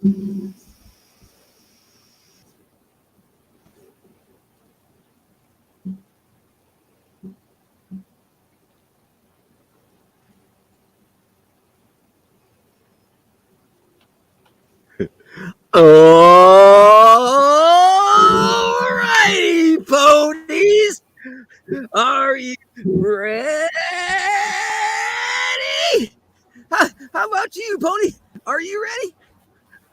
All righty, ponies. Are you ready? How about you, pony? Are you ready?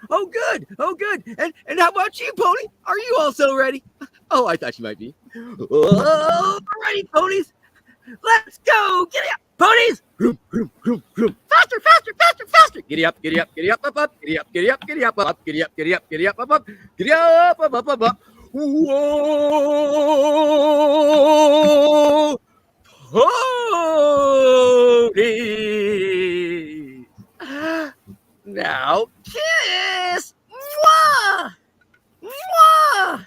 Oh, good. Oh, good. And how about you, pony? Are you also ready? Oh, I thought you might be. All righty, ponies. Let's go. Giddy up, ponies. Vroom, vroom, vroom, vroom. Faster, faster, faster, faster. Giddy up, giddy up, giddy up, up. Giddy up, giddy up, giddy up, up. Giddy up, giddy up, giddy up, up. Giddy up, up. Whoa. Ponies. Now kiss. Mwah. Mwah.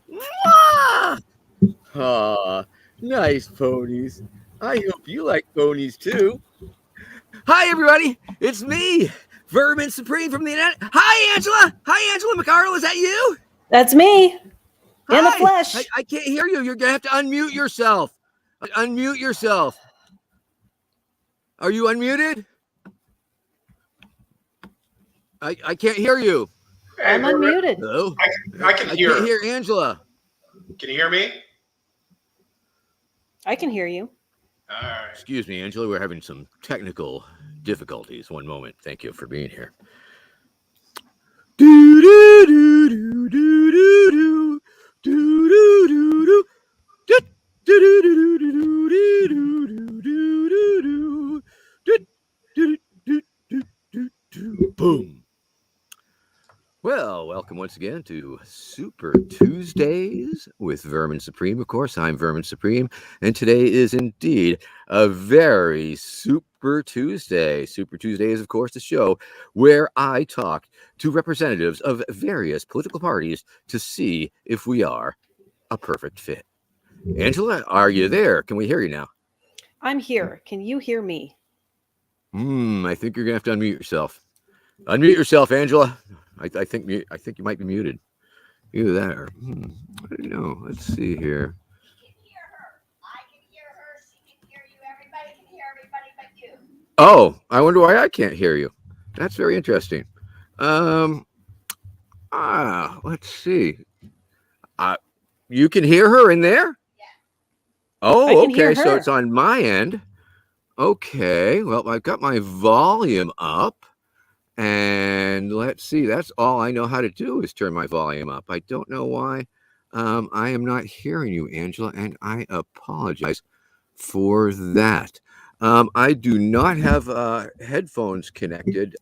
Mwah. Ah, nice ponies. I hope you like ponies too. Hi, everybody. It's me, Vermin Supreme from the United. Hi, Angela. Hi, Angela McArdle. Is that you? That's me. Hi. In the flesh. I can't hear you. You're going to have to unmute yourself. Unmute yourself. Are you unmuted? I can't hear you. I'm unmuted. Hello? I can hear. I can't hear Angela. Can you hear me? I can hear you. All right. Excuse me, Angela. We're having some technical difficulties. One moment. Thank you for being here. Do do do do do do do do do do. Boom. Well, welcome once again to Super Tuesdays with Vermin Supreme. Of course, I'm Vermin Supreme, and today is indeed a very Super Tuesday. Super Tuesday is, of course, the show where I talk to representatives of various political parties to see if we are a perfect fit. Angela, are you there? Can we hear you now? I'm here. Can you hear me? I think you're gonna have to unmute yourself. Unmute yourself, Angela. I think you might be muted. Either that or I don't know. Let's see here. You can hear her. I can hear her. She can hear you. Everybody can hear everybody but you. Oh, I wonder why I can't hear you. That's very interesting. Let's see. You can hear her in there? Oh, okay. So it's on my end. Okay. Well, I've got my volume up. And let's see. That's all I know how to do is turn my volume up. I don't know why I am not hearing you, Angela, and I apologize for that. I do not have headphones connected.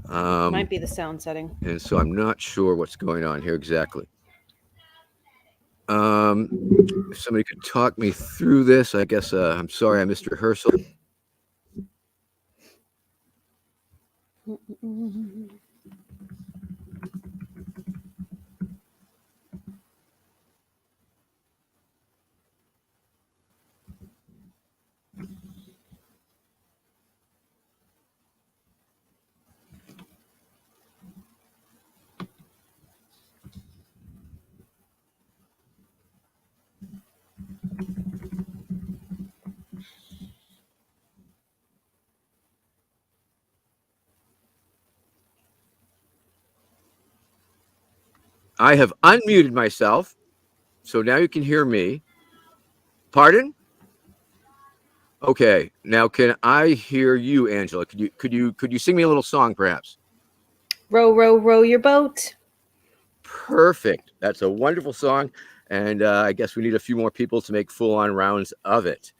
Might be the sound setting. And so I'm not sure what's going on here exactly. If somebody could talk me through this, I guess. I'm sorry I missed rehearsal. I have unmuted myself, so now you can hear me. Pardon? Okay, now can I hear you, Angela? Could you sing me a little song, perhaps? Row, row, row your boat. Perfect. That's a wonderful song, and I guess we need a few more people to make full-on rounds of it.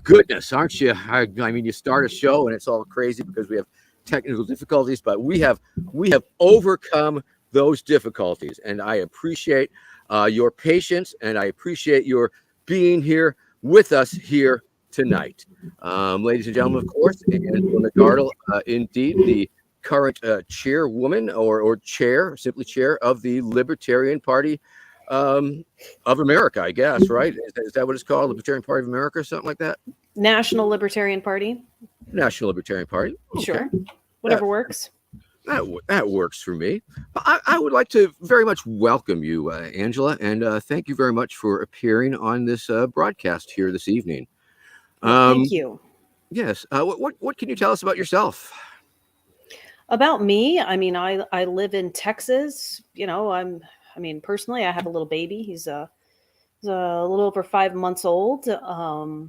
Goodness, aren't you? I mean, you start a show and it's all crazy because we have technical difficulties, but we have overcome those difficulties, and I appreciate your patience, and I appreciate your being here with us here tonight. Ladies and gentlemen, of course, Angela McArdle, indeed, the current chairwoman or chair, simply chair of the Libertarian Party of America, I guess, right? Is that what it's called? Libertarian Party of America or something like that? National Libertarian Party. National Libertarian Party. Okay. Sure. Whatever works. That works for me. I would like to very much welcome you, Angela, and thank you very much for appearing on this broadcast here this evening. Well, thank you. Yes. What can you tell us about yourself? About me, I mean, I live in Texas. Personally, I have a little baby. He's a little over 5 months old. I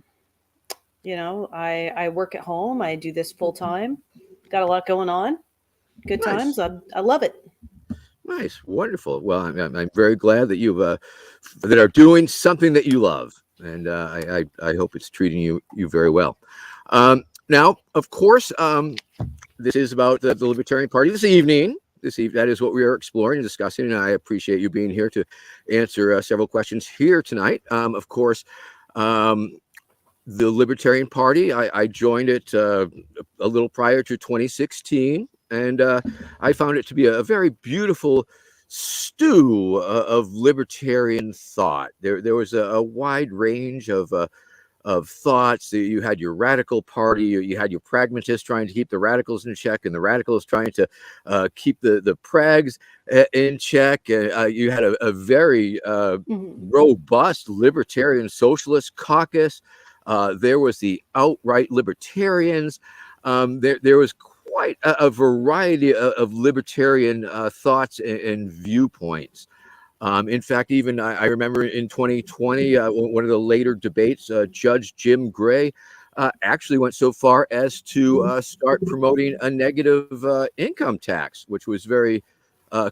work at home. I do this full time. Got a lot going on. Good Nice. times. I love it. Nice, wonderful. Well, I'm very glad that you've that are doing something that you love, and I hope it's treating you very well. Now, of course, this is about the Libertarian Party this evening. That is what we are exploring and discussing, and I appreciate you being here to answer several questions here tonight. Of course, the Libertarian Party, I joined it a little prior to 2016, and I found it to be a very beautiful stew of libertarian thought. There was a wide range of thoughts. You had your radical party, you had your pragmatists trying to keep the radicals in check, and the radicals trying to keep the prags in check. You had a very robust libertarian socialist caucus. There was the outright libertarians. There was quite a variety of libertarian thoughts and viewpoints. In fact, even I remember in 2020, one of the later debates, Judge Jim Gray actually went so far as to start promoting a negative income tax, which was very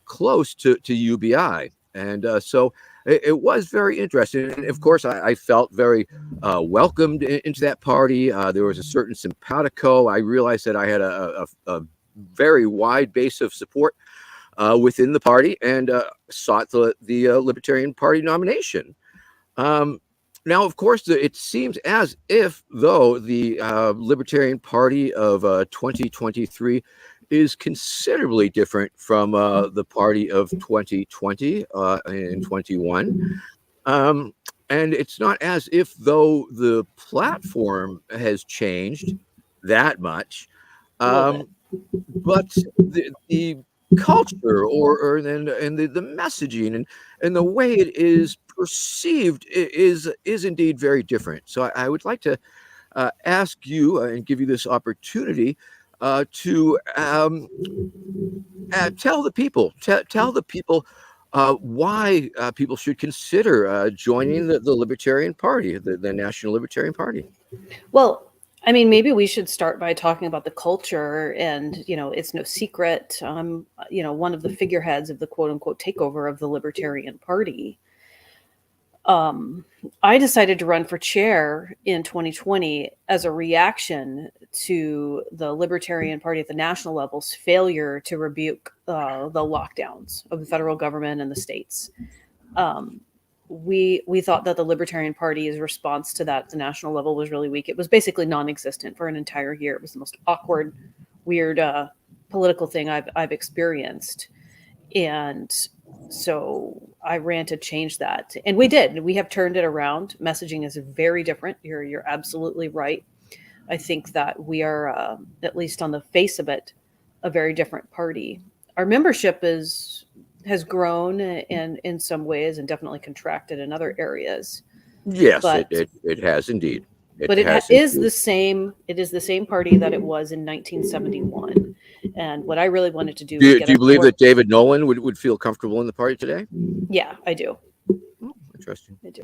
close to UBI. And so it was very interesting. And of course, I felt very welcomed into that party. There was a certain simpatico. I realized that I had a very wide base of support within the party, and sought the Libertarian Party nomination. Now, of course, it seems as if, though, the Libertarian Party of 2023 is considerably different from the party of 2020 and 21. And it's not as if, though, the platform has changed that much, but the culture and the messaging and the way it is perceived is indeed very different. So I would like to ask you and give you this opportunity to tell the people why people should consider joining the Libertarian Party, the National Libertarian Party. Well, I mean, maybe we should start by talking about the culture. And, it's no secret. I'm, one of the figureheads of the quote unquote takeover of the Libertarian Party. I decided to run for chair in 2020 as a reaction to the Libertarian Party at the national level's failure to rebuke the lockdowns of the federal government and the states. We thought that the Libertarian Party's response to that at the national level was really weak. It was basically non-existent for an entire year. It was the most awkward, weird political thing I've experienced. And so I ran to change that. And we did. We have turned it around. Messaging is very different. You're absolutely right. I think that we are, at least on the face of it, a very different party. Our membership has grown in some ways and definitely contracted in other areas. Yes, but it has indeed. It is the same. It is the same party that it was in 1971. And what I really wanted to do. Do you believe that David Nolan would feel comfortable in the party today? Yeah, I do. Oh, interesting. I do.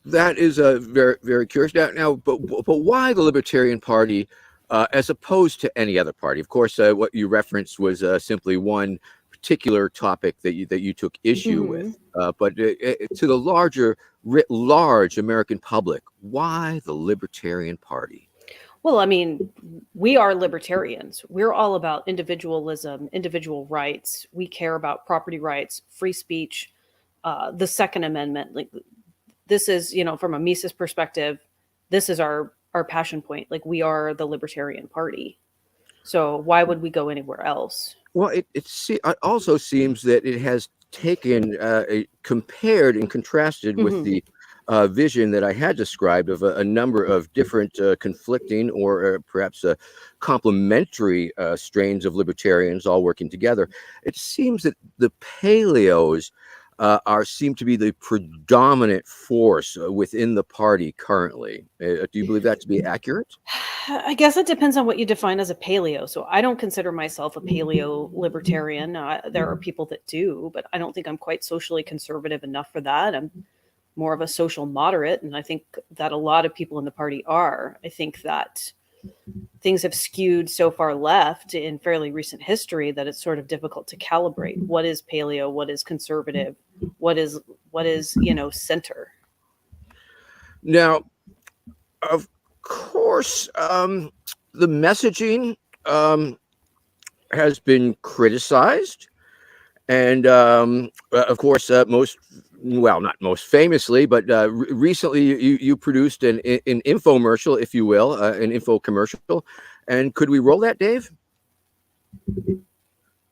That is very, very curious. Now, but why the Libertarian Party as opposed to any other party? Of course, what you referenced was simply one particular topic that you took issue with, but to the writ large American public, why the Libertarian Party? Well, I mean, we are libertarians. We're all about individualism, individual rights. We care about property rights, free speech, the Second Amendment. Like, this is, from a Mises perspective, this is our passion point. Like, we are the Libertarian Party. So why would we go anywhere else? Well, it also seems that it has taken compared and contrasted with the vision that I had described of a number of different conflicting or perhaps complementary strains of libertarians all working together. It seems that the paleos seem to be the predominant force within the party currently. Do you believe that to be accurate? I guess it depends on what you define as a paleo. So I don't consider myself a paleo libertarian. There are people that do, but I don't think I'm quite socially conservative enough for that. I'm more of a social moderate, and I think that a lot of people in the party are. I think that things have skewed so far left in fairly recent history that it's sort of difficult to calibrate what is paleo, what is conservative, what is center. Now, of course, the messaging has been criticized, and of course, not most famously, but recently you produced an infomercial, if you will, an info commercial. And could we roll that, Dave?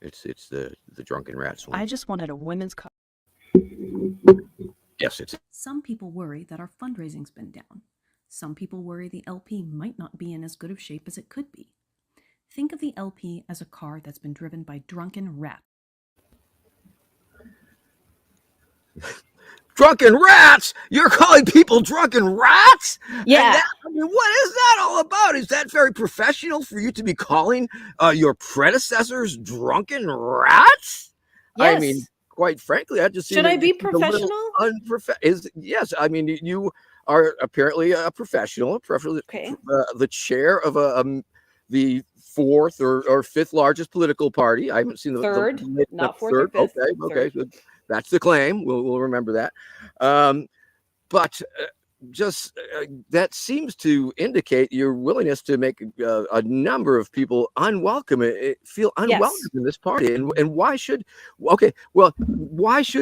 It's the Drunken Rats one. I just wanted a women's cup. Yes, it's. Some people worry that our fundraising's been down. Some people worry the LP might not be in as good of shape as it could be. Think of the LP as a car that's been driven by drunken rats. Drunken rats? You're calling people drunken rats? Yeah. What is that all about? Is that very professional for you to be calling your predecessors drunken rats? Yes. I mean, quite frankly, I just should I be professional? Yes. I mean, you are apparently a professional, preferably Okay. The chair of the fourth or fifth largest political party. I haven't seen the Third, not fourth third. or fifth. Okay. Third. Good. That's the claim. We'll remember that. But that seems to indicate your willingness to make a number of people unwelcome, feel unwelcome in this party. And why should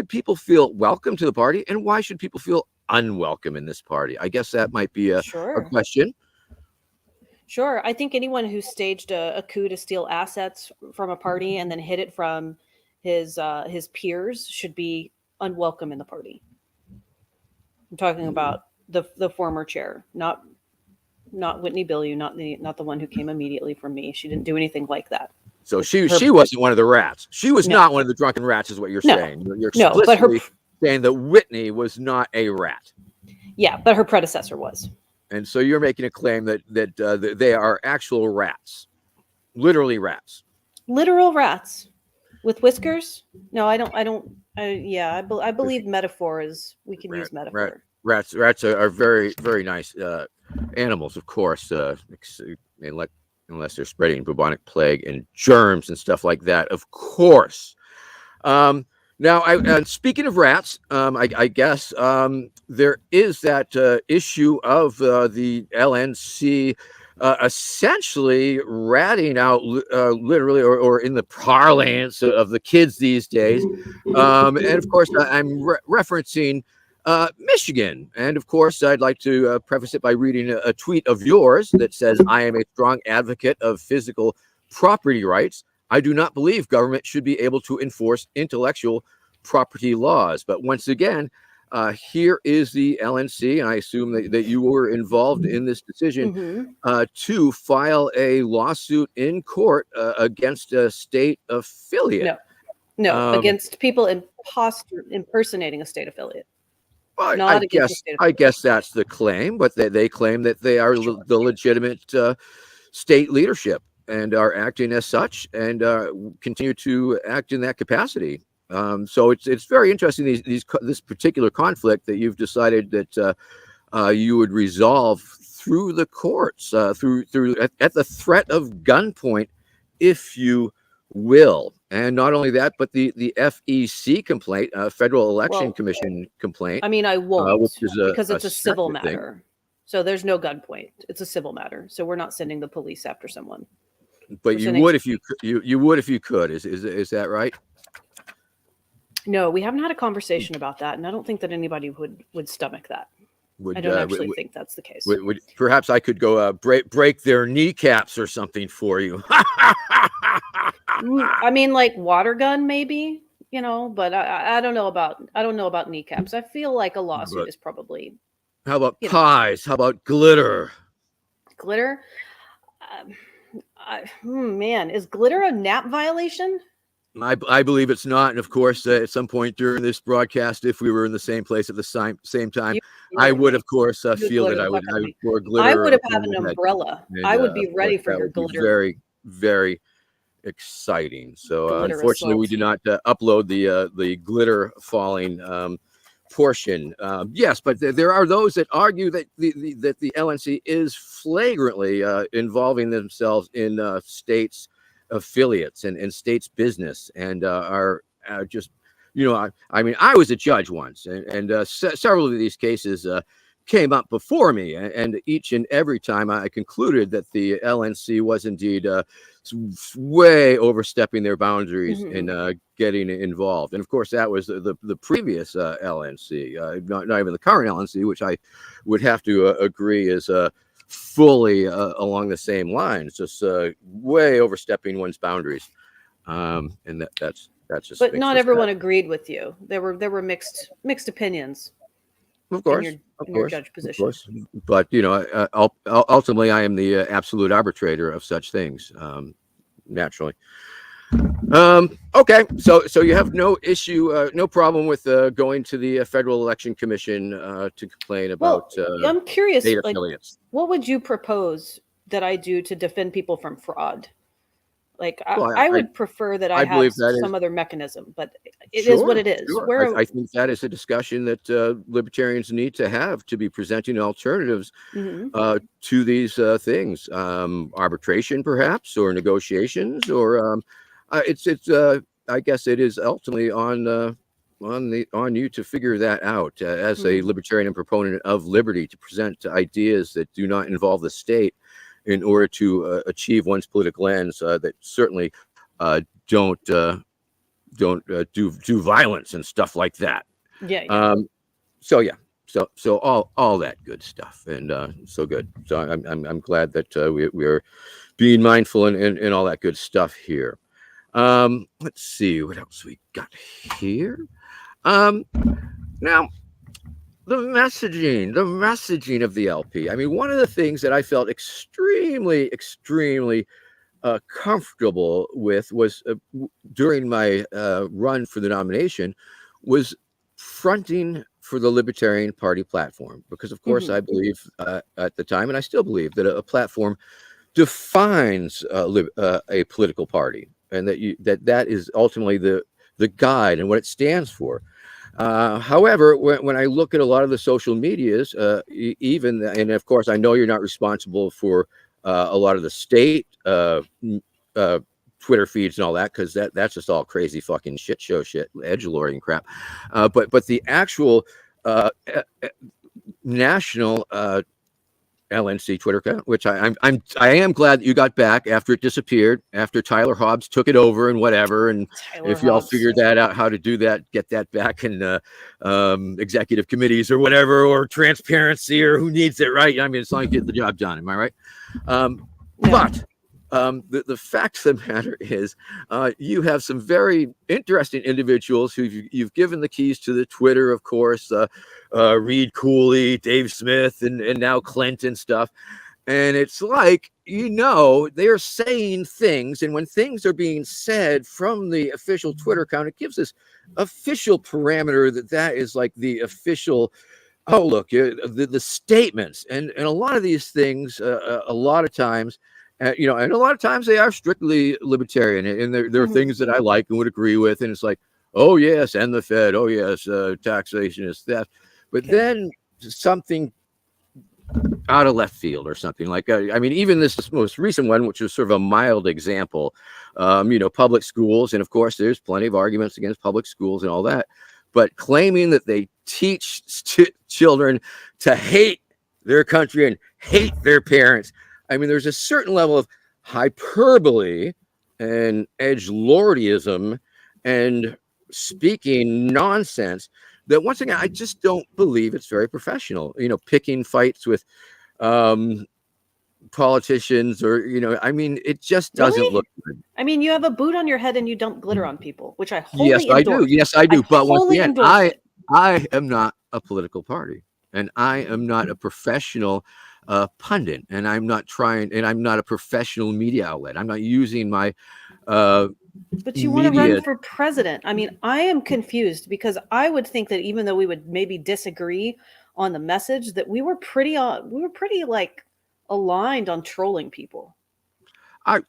people feel welcome to the party, and why should people feel unwelcome in this party? I guess that might be a question. Sure. I think anyone who staged a coup to steal assets from a party and then hid it from his peers should be unwelcome in the party. I'm talking about the former chair, not Whitney Billieu, not the one who came immediately from me. She didn't do anything like that. So she wasn't one of the rats. She was not one of the drunken rats, is what you're saying. You're explicitly saying that Whitney was not a rat. Yeah, but her predecessor was. And so you're making a claim that they are actual rats, literally rats. Literal rats. With whiskers? No, I don't. I believe metaphor is. We can use metaphor. Rats are very, very nice animals, of course, unless they're spreading bubonic plague and germs and stuff like that, of course. Now, speaking of rats, I guess there is that issue of the LNC essentially ratting out, literally, or in the parlance of the kids these days. And of course, I'm referencing Michigan. And of course, I'd like to preface it by reading a tweet of yours that says, "I am a strong advocate of physical property rights. I do not believe government should be able to enforce intellectual property laws." But once again, here is the LNC, and I assume that you were involved in this decision to file a lawsuit in court against a state affiliate. No, against people impersonating a state affiliate. Well, I guess that's the claim, but they claim that they are the legitimate state leadership and are acting as such, and continue to act in that capacity. So it's very interesting, this particular conflict that you've decided that you would resolve through the courts, through at the threat of gunpoint, if you will. And not only that, but the FEC complaint, Federal Election Commission complaint. I mean, I won't, because it's a civil separate matter. thing. So there's no gunpoint. It's a civil matter. So we're not sending the police after someone. But you would if you could. Is that right? No, we haven't had a conversation about that, and I don't think that anybody would stomach that. I don't actually think that's the case. Perhaps I could go break their kneecaps or something for you. I mean, like water gun, maybe. you know, but I don't know about kneecaps. I feel like a lawsuit But is probably, how about you know, pies? How about glitter? glitter. Man, is glitter a NAP violation? I believe it's not. And of course, at some point during this broadcast, if we were in the same place at the same time, You I glitter would, me. of course, You feel glitter that the I fuck would out of me. pour I glitter would have had upon an my head. umbrella. And I would of be course, ready for that your would be glitter very, very exciting. So unfortunately, we assault. do not upload the glitter falling portion. Yes, but there are those that argue that the LNC is flagrantly involving themselves in states affiliates and states business and are just, I mean, I was a judge once, and several of these cases came up before me, and each and every time I concluded that the LNC was indeed way overstepping their boundaries Mhm. in getting involved. And of course, that was the previous LNC, not even the current LNC, which I would have to agree is fully along the same lines, just way overstepping one's boundaries. And that's just But makes not this everyone agreed with you. There were mixed opinions of in your course, of in your course, judge of position. course. But ultimately, I am the absolute arbitrator of such things. Naturally. Okay, so you have no issue, no problem with going to the Federal Election Commission to complain about Well, I'm curious, state like, affiliates. what would you propose that I do to defend people from fraud? Like, Well, I would prefer that I I had believe that is some other mechanism, but it is what sure, it is. sure. Where, I think that is a discussion that libertarians need to have to be presenting alternatives Mhm. to these things, arbitration perhaps, or negotiations, or it's. I guess it is ultimately on you to figure that out as a Mhm. libertarian and proponent of liberty to present ideas that do not involve the state in order to achieve one's political ends that certainly don't do violence and stuff like that. Yeah, yeah. Um, so yeah, so all that good stuff, and so good. So I'm glad that we are being mindful and all that good stuff here. Let's see what else we got here. Um, Now the messaging of the LP. I mean, one of the things that I felt extremely comfortable with was during my run for the nomination was fronting for the Libertarian Party platform, because of course Mhm. I believe at the time, and I still believe, that a platform defines a political party, and that is ultimately the guide and what it stands for. However, when I look at a lot of the social medias, even, and of course, I know you're not responsible for a lot of the state uh, Twitter feeds and all that, because that's just all crazy fucking shit show shit, edgelording crap. But the actual national LNC Twitter account, which I am glad that you got back after it disappeared, after Tyler Hobbs took it over and whatever. And Tyler if y'all Hobbs. figured that out, how to do that, get that back in executive committees or whatever, or transparency, or who needs it, right? I mean, it's like get the job done. Am I right? Yeah. But the fact of the matter is, you have some very interesting individuals who you've given the keys to the Twitter, of course, Reed Cooley, Dave Smith, and now Clint and stuff. And it's like, they're saying things. And when things are being said from the official Twitter account, it gives this official parameter that is like the official, oh, look, the statements. And a lot of these things, a lot of times, and a lot of times they are strictly libertarian. And there are Mhm. things that I like and would agree with. And it's like, oh, yes, and the Fed. Oh, yes, taxation is theft. But Okay. then something out of left field or something like I mean, even this most recent one, which was sort of a mild example, public schools, and of course there's plenty of arguments against public schools and all that, but claiming that they teach children to hate their country and hate their parents. I mean, there's a certain level of hyperbole and edgelordism and speaking nonsense that, once again, I just don't believe it's very professional. Picking fights with um, politicians, or I mean, it just doesn't Really? look good. I mean, you have a boot on your head and you dump glitter on people, which I Yes, wholly I do. endorse. Yes, I do. But once wholly again, endorse it. I am not a political party, and I am not a professional pundit, and I'm not a professional media outlet. I'm not using my But you want to run media. for president. I mean, I am confused because I would think that even though we would maybe disagree on the message, that we were pretty like aligned on trolling people.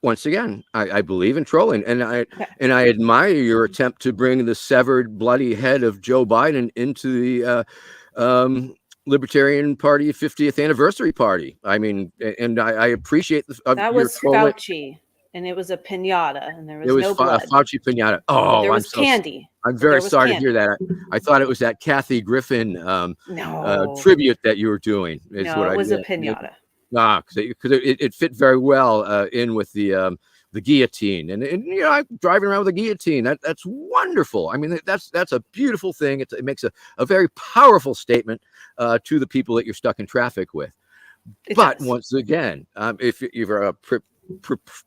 Once again, I believe in trolling, and I Okay. admire your attempt to bring the severed, bloody head of Joe Biden into the Libertarian Party 50th anniversary party. I mean, and I appreciate That your was trolling. Fauci, and it was a pinata, and there It was was no blood. Fauci pinata. But Oh, there was candy. I'm But very there was sorry to candy. hear that. I thought it was that Kathy Griffin No, tribute that you were doing. Is no, what it I was a did. pinata. Because it fit very well in with the guillotine, and I'm driving around with a guillotine. That's wonderful. I mean, that's a beautiful thing. It makes a very powerful statement to the people that you're stuck in traffic with. But once again, if you're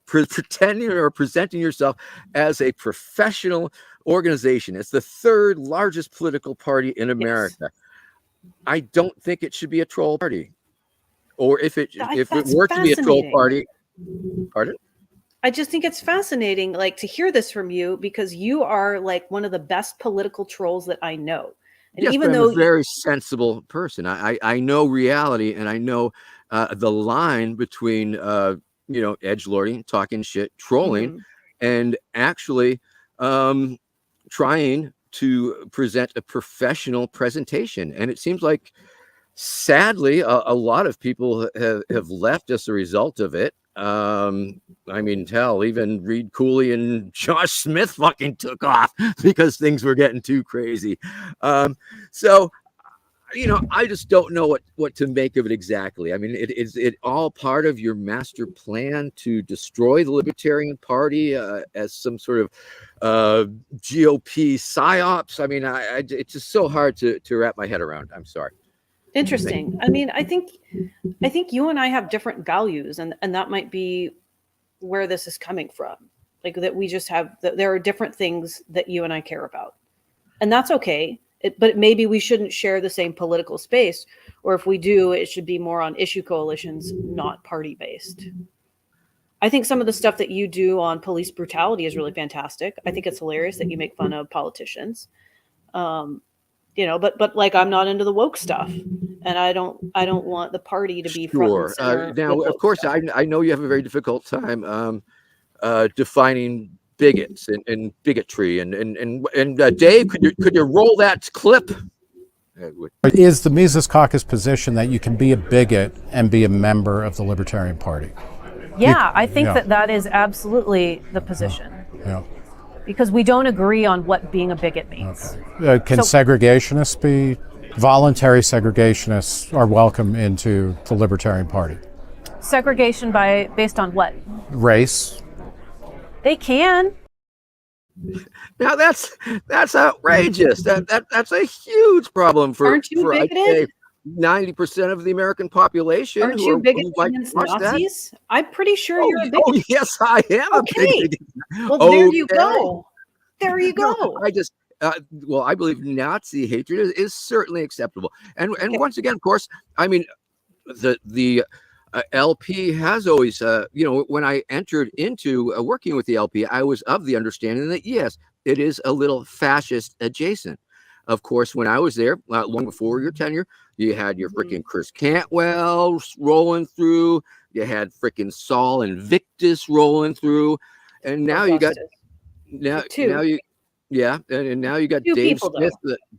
pretending or presenting yourself as a professional organization, it's the third largest political party in America. I don't think it should be a troll party. Or if it were to be a troll party, pardon? I just think it's fascinating, like, to hear this from you, because you are like one of the best political trolls that I know. And Yes, even but I'm though a very sensible person. I know reality, and I know the line between edgelording, talking shit, trolling, and actually trying to present a professional presentation. And it seems like, sadly, a lot of people have left as a result of it. I mean, hell, even Reed Cooley and Josh Smith fucking took off because things were getting too crazy. So, I just don't know what to make of it exactly. I mean, is it all part of your master plan to destroy the Libertarian Party as some sort of GOP psyops? I mean, it's just so hard to wrap my head around. I'm sorry. interesting. I mean, I think you and I have different values, and that might be where this is coming from. Like, that we just have there are different things that you and I care about, and that's okay. But maybe we shouldn't share the same political space, or if we do, it should be more on issue coalitions, not party based. I think some of the stuff that you do on police brutality is really fantastic. I think it's hilarious that you make fun of politicians. But like, I'm not into the woke stuff, and I don't want the party to be front and center. Now, of course, I know you have a very difficult time defining bigots and bigotry, and Dave, could you roll that clip? It is the Mises Caucus position that you can be a bigot and be a member of the Libertarian Party. Yeah, I think that is absolutely the position. Yeah. Because we don't agree on what being a bigot means. Can segregationists be? Voluntary segregationists are welcome into the Libertarian Party. Segregation based on what? Race. They can. Now that's outrageous. That's a huge problem for, Aren't you I'd say 90% of the American population. Aren't you bigoted against Nazis? I'm pretty sure you're a bigot. Oh, yes, I am a bigot. Well, there you go. There you go. No, I just I believe Nazi hatred is certainly acceptable. And once again, of course, I mean, the LP has always, when I entered into working with the LP, I was of the understanding that, yes, it is a little fascist adjacent. Of course, when I was there, long before your tenure, you had your freaking Chris Cantwell rolling through. You had freaking Saul Invictus rolling through. And now you got, now you got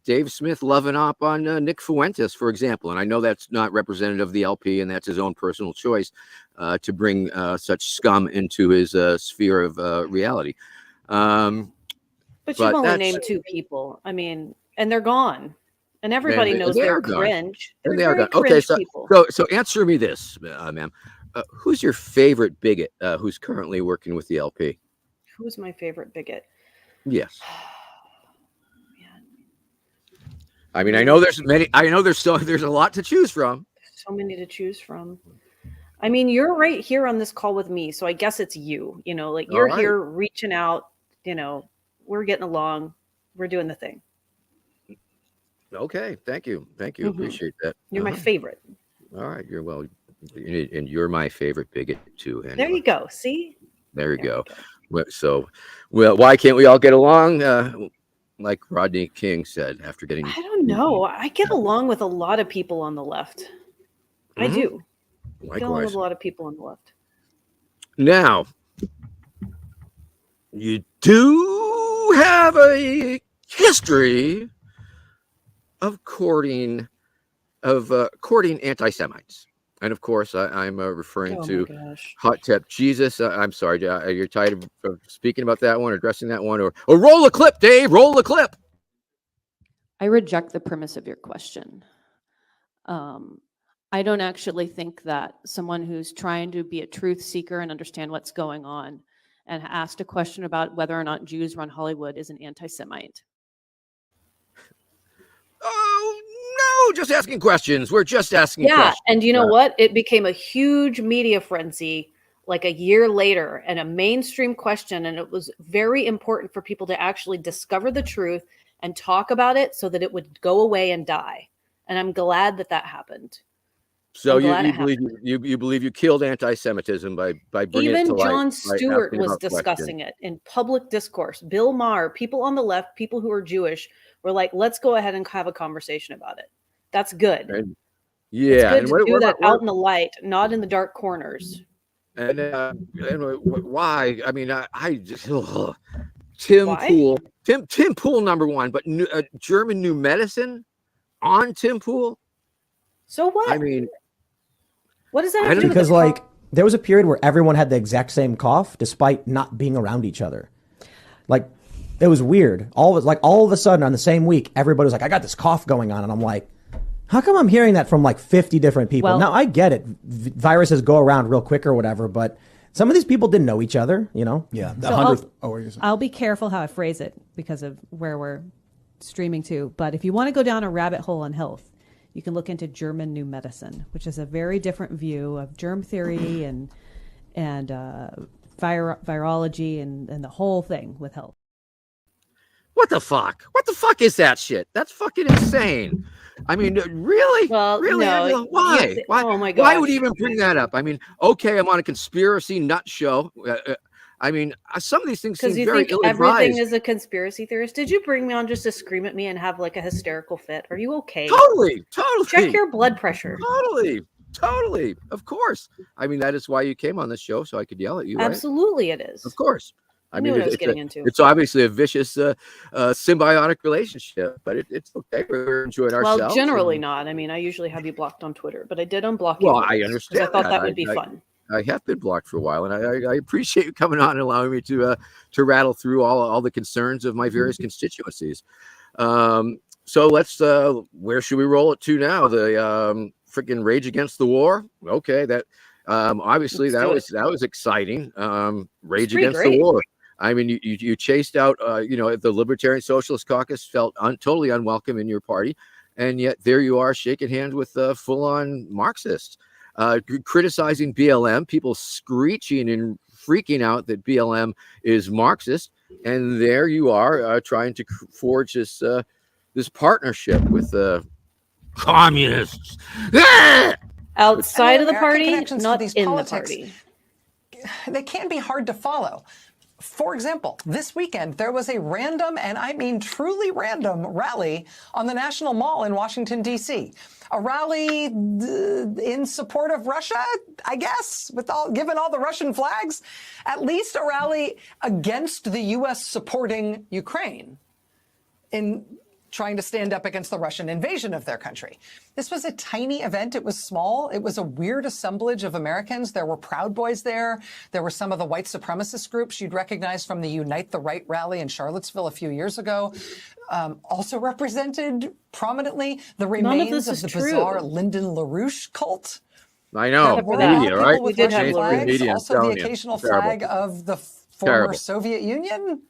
Dave Smith loving up on Nick Fuentes, for example. And I know that's not representative of the LP, and that's his own personal choice to bring such scum into his sphere of reality. But you've only named two people. I mean, and they're gone. And everybody knows they're cringe. And they are gone. Okay, so answer me this, ma'am. Who's your favorite bigot who's currently working with the LP? Who's my favorite bigot? Yes. I mean, I know there's many. I know there's a lot to choose from. So many to choose from. I mean, you're right here on this call with me, so I guess it's you. You know, like All you're right. here reaching out. You know, we're getting along. We're doing the thing. Okay, thank you, Mhm. appreciate that. You're my favorite. All right, and you're my favorite bigot too. There Angela. you go. See? There you There go. we So, why can't we all get along? Like Rodney King said after getting. I don't know. I get along with a lot of people on the left. I Mhm. do. I get along with Likewise. a lot of people on the left. Now, you do have a history of courting anti-Semites, and of course, I'm referring Oh my to gosh. Hot Tep Jesus. I'm sorry, you're tired of speaking about that one, addressing that one, or roll the clip, Dave. Roll the clip. I reject the premise of your question. I don't actually think that someone who's trying to be a truth seeker and understand what's going on and asked a question about whether or not Jews run Hollywood is an anti-Semite. Oh no, just asking questions. We're just asking Yeah, questions. and you know what? It became a huge media frenzy like a year later and a mainstream question, and it was very important for people to actually discover the truth and talk about it so that it would go away and die. And I'm glad that that happened. So I'm you, glad you it believe you believe you killed anti-Semitism by bringing it to Even light. Jon by Stewart asking was about questions. discussing it in public discourse. Bill Maher, people on the left, people who are Jewish, were like, let's go ahead and have a conversation about it. That's good. And, It's yeah, good and to do that out in the light, not in the dark corners. and why? I mean, I just Tim Why? Pool, Tim Pool number one, but German New Medicine on Tim Pool. So what? I mean, what does that I have to don't- do with Because the like there was a period where everyone had the exact same cough despite not being around each other. Like it was weird. All of a sudden on the same week, everybody was like, I got this cough going on. And I'm like, how come I'm hearing that from like 50 different people? Well- Now I get it. Viruses go around real quick or whatever, but some of these people didn't know each other, you know? Yeah, the So 100th. Oh, what are you saying? I'll be careful how I phrase it because of where we're streaming to. But if you want to go down a rabbit hole on health, you can look into German New Medicine, which is a very different view of germ theory and virology and the whole thing with health. what the fuck? What the fuck is that shit? That's fucking insane. I mean, really? Well, really? no, Angela? Why? you- Why? oh my Why would gosh. you even bring that up? I mean, okay, I'm on a conspiracy nut show. I mean, some of these things seem Because you very think everything ill-advised. is a conspiracy theorist. Did you bring me on just to scream at me and have like a hysterical fit? Are you okay? Totally. Check your blood pressure. Totally. Of course. I mean, that is why you came on this show, so I could yell at you, right? Absolutely, it is. Of course. I knew what I was getting into. It's obviously a vicious symbiotic relationship, but it's okay. We're enjoying ourselves. Well, generally and- not. I mean, I usually have you blocked on Twitter, but I did unblock you. Well, once, I 'cause understand I thought that. that would be fun. I have been blocked for a while, and I appreciate you coming on and allowing me to rattle through all the concerns of my various constituencies. So let's where should we roll it to now? The freaking Rage Against the War. Okay, that obviously Let's do that was exciting. Rage pretty Against great. the War. I mean, you chased out the Libertarian Socialist Caucus felt totally unwelcome in your party, and yet there you are shaking hands with full-on Marxists. Criticizing BLM, people screeching and freaking out that BLM is Marxist, and there you are trying to forge this partnership with communists. Outside of the American party, connections to not these in politics. the party. They can be hard to follow. For example, this weekend, there was a random, and I mean truly random, rally on the National Mall in Washington, D.C. A rally in support of Russia, I guess, given all the Russian flags. At least a rally against the U.S. supporting Ukraine in trying to stand up against the Russian invasion of their country. This was a tiny event. It was small. It was a weird assemblage of Americans. There were Proud Boys there. There were some of the white supremacist groups you'd recognize from the Unite the Right rally in Charlottesville a few years ago. Also represented prominently the remains of the bizarre Lyndon LaRouche cult. I know, Except for media, that. right? We did have Mainstream flags. media, I'm Also telling the you. occasional Terrible. flag of the former Terrible. Soviet Union.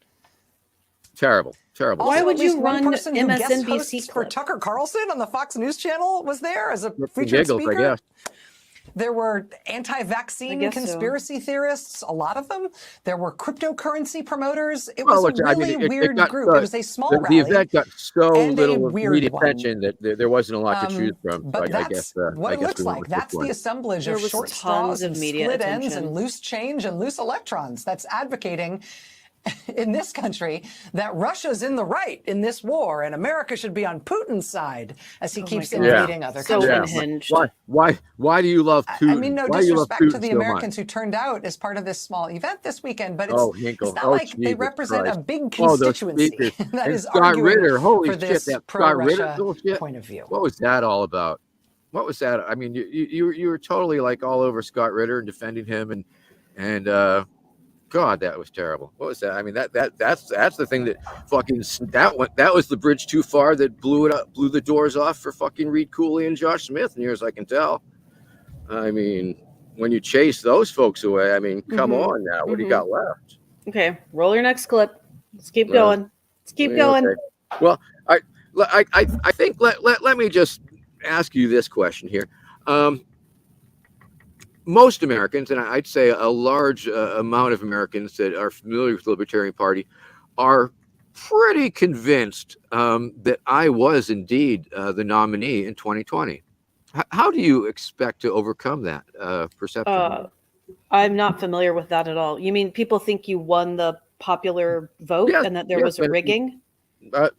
Terrible. Why Also, would at least you one run person who guest MSNBC hosts for clip? Tucker Carlson on the Fox News Channel was there as a For featured giggles, speaker. I guess. There were I anti-vaccine guess so. conspiracy theorists, a lot of them. There were cryptocurrency promoters. It Well, was a look, I mean, really weird got group. It was a small the rally event got so and a little weird media one. attention that there wasn't a lot to choose from. So But I that's guess what I it guess looks we went like. with this That's the one. assemblage There of was short tons straws of and media split ends attention. and loose change and loose electrons. That's advocating in this country that Russia's in the right in this war and America should be on Putin's side as he Oh my keeps God. invading other So countries. unhinged. Why do you love Putin? I mean, no Why do you love disrespect to Putin the so Americans much? who turned out as part of this small event this weekend, but Oh, it's Hinkle. not Oh, like they Jesus represent Christ. a big Oh, those constituency speakers. that And is Scott arguing Ritter. Holy for shit, this that Scott Ritter pro-Russia bullshit. point of view. What was that all about? What was that? I mean, you were totally like all over Scott Ritter and defending him and God, that was terrible. What was that? I mean, that's the thing that fucking that was the bridge too far that blew the doors off for fucking Reed Cooley and Josh Smith, near as I can tell. I mean, when you chase those folks away, I mean, come on now, what do you got left? Okay, roll your next clip. Let's keep Well, going. Let's keep going. Okay. Well, I think let me just ask you this question here. Most Americans, and I'd say a large amount of Americans that are familiar with the Libertarian Party, are pretty convinced that I was indeed the nominee in 2020. How do you expect to overcome that perception? I'm not familiar with that at all. You mean people think you won the popular vote Yes, and that there yes, was rigging?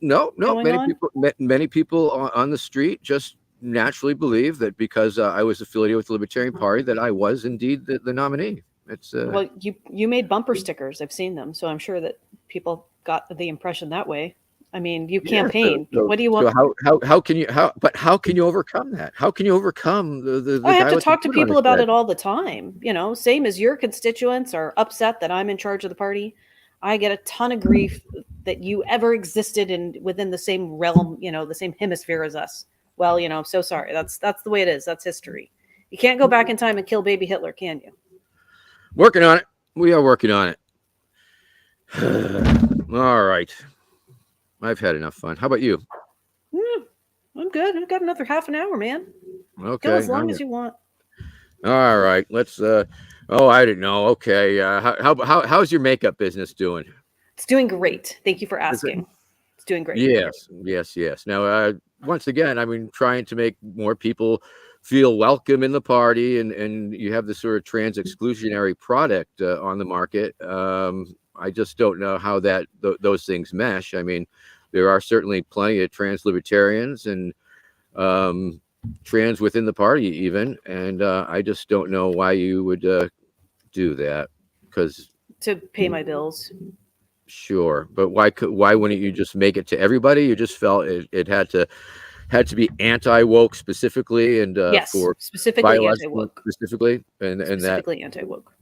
No. going on? Many people on the street just naturally believe that because I was affiliated with the Libertarian Party that I was indeed the nominee. It's Well, you made bumper stickers. I've seen them, so I'm sure that people got the impression that way. I mean, you campaign. What do you want? So how can you overcome that? How can you overcome the I have guy to with the talk to gun on people his about head? it all the time. You know, same as your constituents are upset that I'm in charge of the party. I get a ton of grief that you ever existed within the same realm, the same hemisphere as us. Well, I'm so sorry. That's the way it is. That's history. You can't go back in time and kill baby Hitler, can you? Working on it. We are working on it. All right. I've had enough fun. How about you? I'm good. I've got another half an hour, man. Okay. Go as long as you want. All right. Let's I didn't know. Okay. How's your makeup business doing? It's doing great. Thank you for asking. It's doing great. Yes. Now, once again, I mean, trying to make more people feel welcome in the party, and you have this sort of trans exclusionary product on the market. I just don't know how those things mesh. I mean, there are certainly plenty of trans libertarians and trans within the party even, and I just don't know why you would do that. Because to pay my bills. Sure, but why wouldn't you just make it to everybody? You just felt it had to be anti-woke specifically, and yes, for specifically anti-woke. Specifically, and specifically anti-woke.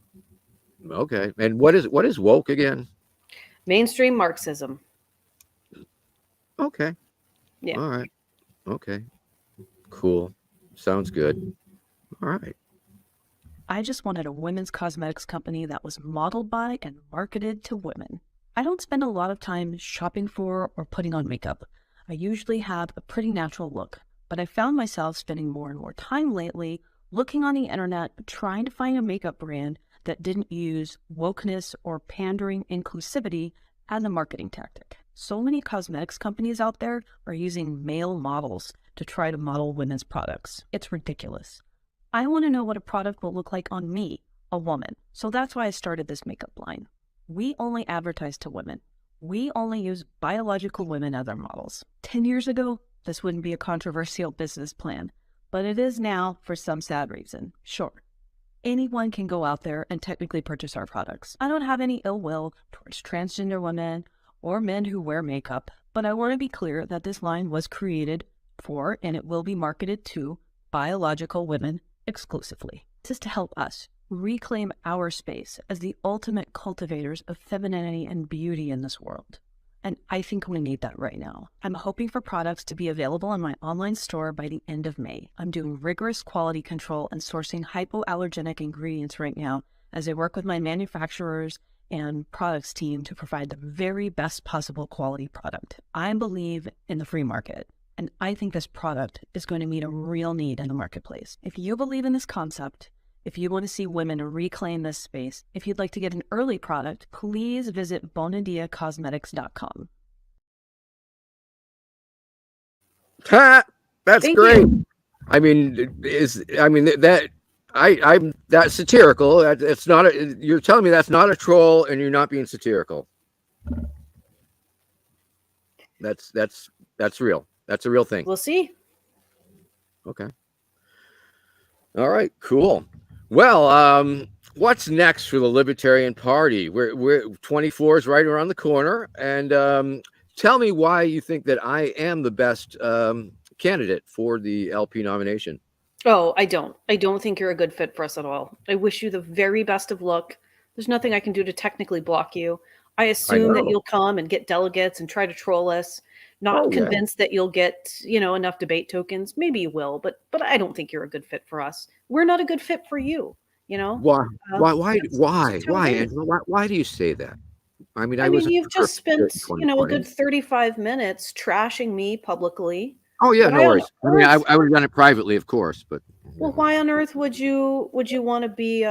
Okay, and what is woke again? Mainstream Marxism. Okay. Yeah. All right. Okay. Cool. Sounds good. All right. I just wanted a women's cosmetics company that was modeled by and marketed to women. I don't spend a lot of time shopping for or putting on makeup. I usually have a pretty natural look, but I found myself spending more and more time lately looking on the internet trying to find a makeup brand that didn't use wokeness or pandering inclusivity as a marketing tactic. So many cosmetics companies out there are using male models to try to model women's products. It's ridiculous. I want to know what a product will look like on me, a woman. So that's why I started this makeup line. We only advertise to women. We only use biological women as our models. 10 years ago, this wouldn't be a controversial business plan, but it is now for some sad reason. Sure, anyone can go out there and technically purchase our products. I don't have any ill will towards transgender women or men who wear makeup, but I want to be clear that this line was created for and it will be marketed to biological women exclusively. This is to help us reclaim our space as the ultimate cultivators of femininity and beauty in this world. And I think we need that right now. I'm hoping for products to be available in my online store by the end of May. I'm doing rigorous quality control and sourcing hypoallergenic ingredients right now as I work with my manufacturers and products team to provide the very best possible quality product. I believe in the free market, and I think this product is going to meet a real need in the marketplace. If you believe in this concept, if you want to see women reclaim this space, if you'd like to get an early product, please visit bonadiacosmetics.com. Ha! That's Thank great. you. I mean, I'm that's satirical. It's not a. You're telling me that's not a troll, and you're not being satirical. That's real. That's a real thing. We'll see. Okay. All right. Cool. Well, what's next for the Libertarian Party? We're 24 is right around the corner, and tell me why you think that I am the best candidate for the LP nomination. Oh, I don't. I don't think you're a good fit for us at all. I wish you the very best of luck. There's nothing I can do to technically block you. I assume that know. you'll come and get delegates and try to troll us. Not Oh, yeah. convinced that you'll get, enough debate tokens. Maybe you will, but I don't think you're a good fit for us. We're not a good fit for you. Why? Why? That's Why? how Why, it is. Angela? Why do you say that? I mean, I mean, wasn't you've the just perfect spent, fit in a 2020. good 35 minutes trashing me publicly. Oh yeah, Why no on worries. I mean, earth? I would have done it privately, of course, but Well, why on earth would you want to be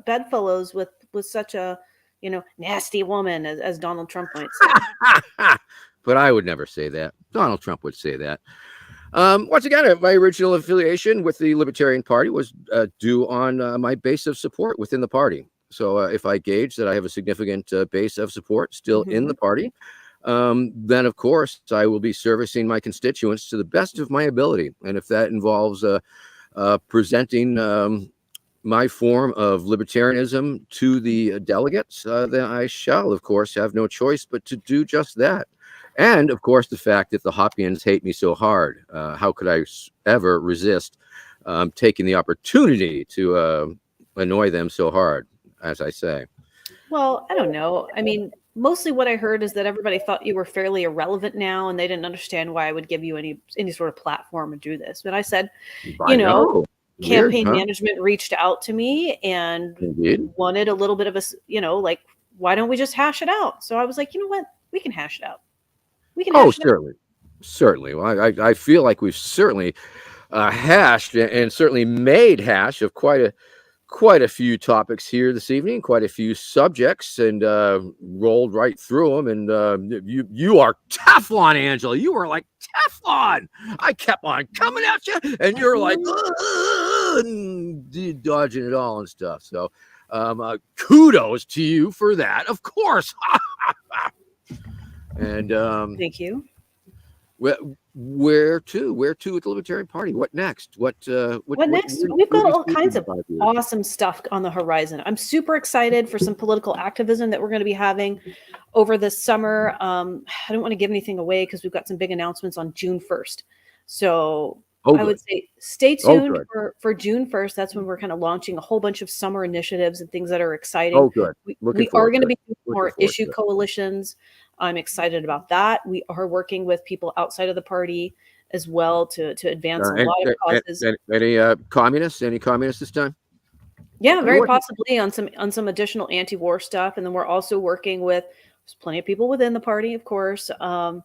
bedfellows with such a nasty woman as Donald Trump might say? but I would never say that. Donald Trump would say that. Once again, my original affiliation with the Libertarian Party was due on my base of support within the party. So if I gauge that I have a significant base of support still in the party, then of course I will be servicing my constituents to the best of my ability. And if that involves presenting my form of libertarianism to the delegates, then I shall, of course, have no choice but to do just that. And of course, the fact that the Hoppians hate me so hard, how could I ever resist taking the opportunity to annoy them so hard, as I say? Well, I don't know. I mean, mostly what I heard is that everybody thought you were fairly irrelevant now, and they didn't understand why I would give you any sort of platform to do this. But I said, I know. Weird, campaign huh? management reached out to me and Indeed. wanted a little bit of like, why don't we just hash it out? So I was like, you know what? We can hash it out. We can Oh, hash it out. certainly. Well, I feel like we've certainly hashed and certainly made hash of quite a few topics here this evening, quite a few subjects, and rolled right through them. And you are Teflon, Angela. You were like Teflon. I kept on coming at you, and you're like and dodging it all and stuff. So kudos to you for that, of course. And Thank you. where to with the Libertarian Party? What next? What next? We've got all kinds of awesome stuff on the horizon. I'm super excited for some political activism that we're going to be having over the summer. I don't want to give anything away because we've got some big announcements on June 1st. So I would say stay tuned for June 1st. That's when we're kind of launching a whole bunch of summer initiatives and things that are exciting. Oh, good. We are going to be doing more issue coalitions. I'm excited about that. We are working with people outside of the party as well to advance a lot of causes. Any communists? Any communists this time? Yeah, very possibly on some additional anti-war stuff. And then we're also working with plenty of people within the party, of course. I'm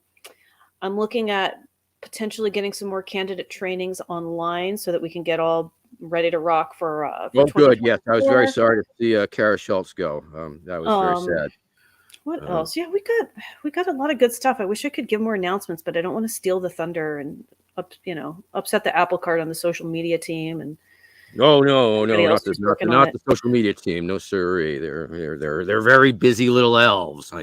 looking at potentially getting some more candidate trainings online so that we can get all ready to rock for oh, good. Yes, I was very sorry to see Kara Schultz go. That was very sad. What else? Yeah, we got a lot of good stuff. I wish I could give more announcements, but I don't want to steal the thunder and upset the apple cart on the social media team. And no, not the social media team. No, sirree. They're very busy little elves.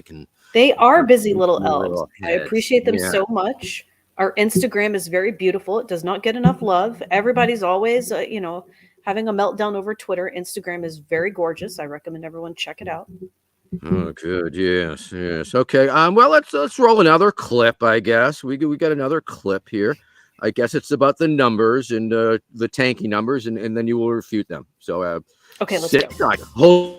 They are busy little elves. I appreciate them so much. Our Instagram is very beautiful. It does not get enough love. Everybody's always, having a meltdown over Twitter. Instagram is very gorgeous. I recommend everyone check it out. Oh, good. Yes. Okay. Well, let's roll another clip. I guess we got another clip here. I guess it's about the numbers and the tanky numbers, and then you will refute them. So, okay, let's go. Hold.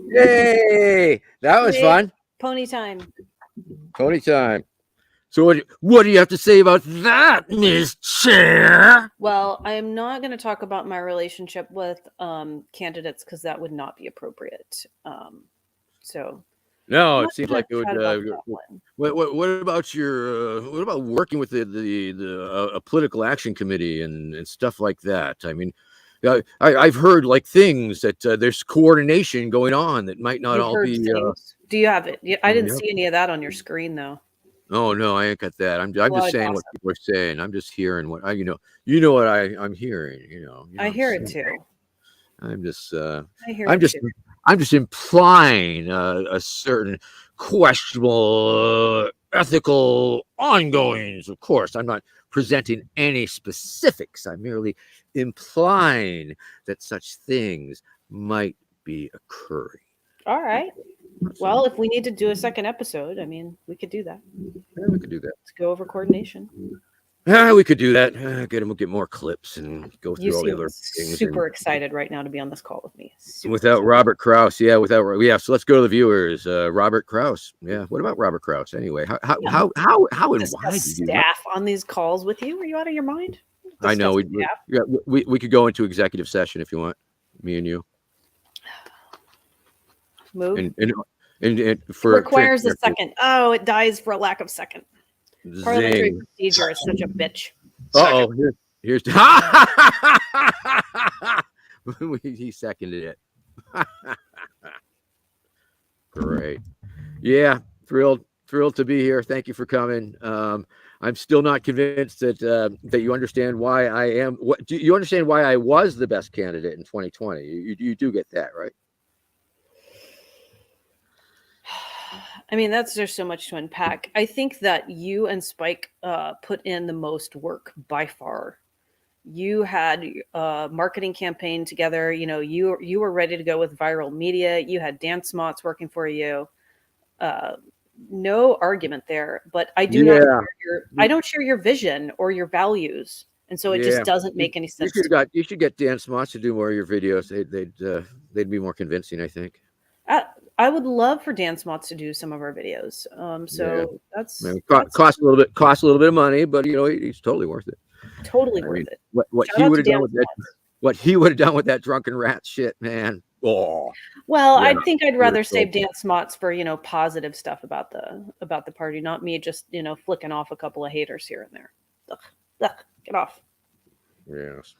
Yay! That was Yay. fun. Pony time. Pony time. So what do you have to say about that, Miss Chair? Well, I am not going to talk about my relationship with candidates because that would not be appropriate. So No, I'm it not seems gonna like it would. chat about that one. What about your what about working with the a political action committee and stuff like that? I mean, I've heard like things that there's coordination going on that might not You've all heard be. things. Do you have it? I didn't Yep. see any of that on your screen though. Oh no, I ain't got that. I'm Well, just saying what gossip. people are saying. I'm just hearing what you know what I'm hearing. You know I what hear I'm it saying? too. I'm just I hear I'm it just too. I'm just implying a certain questionable ethical ongoings. Of course, I'm not presenting any specifics. I'm merely implying that such things might be occurring. All right. Well, if we need to do a second episode, I mean, we could do that. Yeah, we could do that. Let's go over coordination. We could do that. Get more clips and go You through all the seem other things. super excited right now to be on this call with me. Super Without excited. Robert Kraus, yeah. So let's go to the viewers. Robert Kraus, yeah. What about Robert Kraus anyway? How and Discuss why did you do that? staff on these calls with you? Are you out of your mind? I know Discuss staff. we could go into executive session if you want, me and you, Move. and for Requires a second. Oh, it dies for a lack of second. Parliamentary Zing. procedure is such a bitch. Uh-oh, here's he seconded it. Great. Yeah, thrilled to be here. Thank you for coming. I'm still not convinced that that you understand why I am. What do you understand why I was the best candidate in 2020? You do get that, right? I mean, there's so much to unpack. I think that you and Spike put in the most work by far. You had a marketing campaign together. You know, you were ready to go with viral media. You had Dan Smots working for you. No argument there. But I do not share I don't share your vision or your values, and so it just doesn't make any sense. You should get Dan Smots to do more of your videos. They'd be more convincing, I think. I would love for Dan Smots to do some of our videos. That's cost a little bit of money, but you know he's totally worth it. Totally worth it. What he would have done with that? What he would have done with that drunken rat shit, man. Oh. Well, I think I'd rather save Dan Smots for positive stuff about the party, not me just flicking off a couple of haters here and there. Ugh, get off. Yes.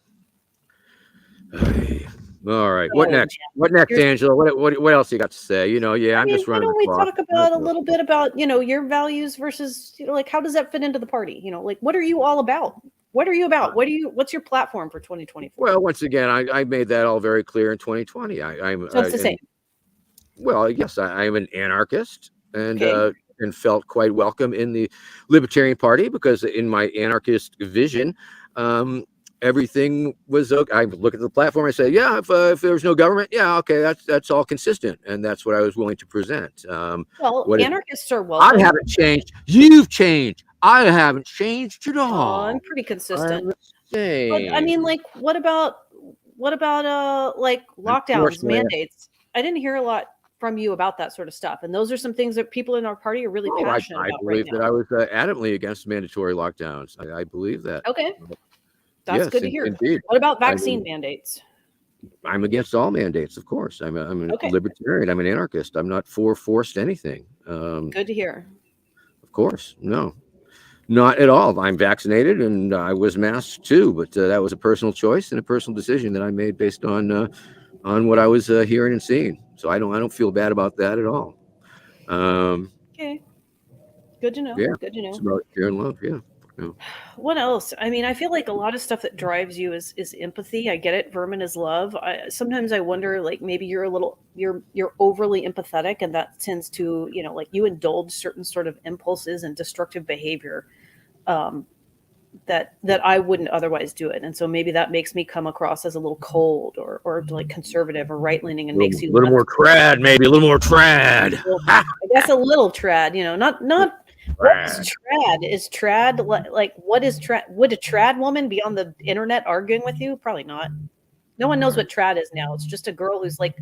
All right. What next? What next, Angela? What else you got to say? I'm just running. Why don't we talk about a little bit about your values versus like how does that fit into the party? Like what are you all about? What are you about? What's your platform for 2024? Well, once again, I made that all very clear in 2020. So it's the same. Well, yes, I'm an anarchist and felt quite welcome in the Libertarian Party because in my anarchist vision, everything was okay. I look at the platform. I say, yeah, if there's no government, yeah, okay, that's all consistent, and that's what I was willing to present. Anarchists are welcome. I haven't changed. You've changed. I haven't changed at all. I'm pretty consistent. But, I mean, like, what about like lockdowns, mandates? I didn't hear a lot from you about that sort of stuff, and those are some things that people in our party are really passionate about. I believe that I was adamantly against mandatory lockdowns. I believe that. Okay. That's good to hear. Indeed. What about vaccine mandates? I'm against all mandates, of course. I'm a libertarian. I'm an anarchist. I'm not for forced anything. Good to hear. Of course, no, not at all. I'm vaccinated and I was masked too, but that was a personal choice and a personal decision that I made based on what I was hearing and seeing. So I don't feel bad about that at all. Okay, good to know. Yeah, good to know. It's about fear and love. Yeah. What else? I mean, I feel like a lot of stuff that drives you is empathy. I get it. Vermin is love. Sometimes I wonder, like, maybe you're overly empathetic, and that tends to, like you indulge certain sort of impulses and destructive behavior that I wouldn't otherwise do it. And so maybe that makes me come across as a little cold or like conservative or right leaning, and makes you a little more trad, maybe a little more trad. I guess a little trad. Not. What's trad? Is trad like what is trad? Would a trad woman be on the internet arguing with you? Probably not. No one knows what trad is now. It's just a girl who's like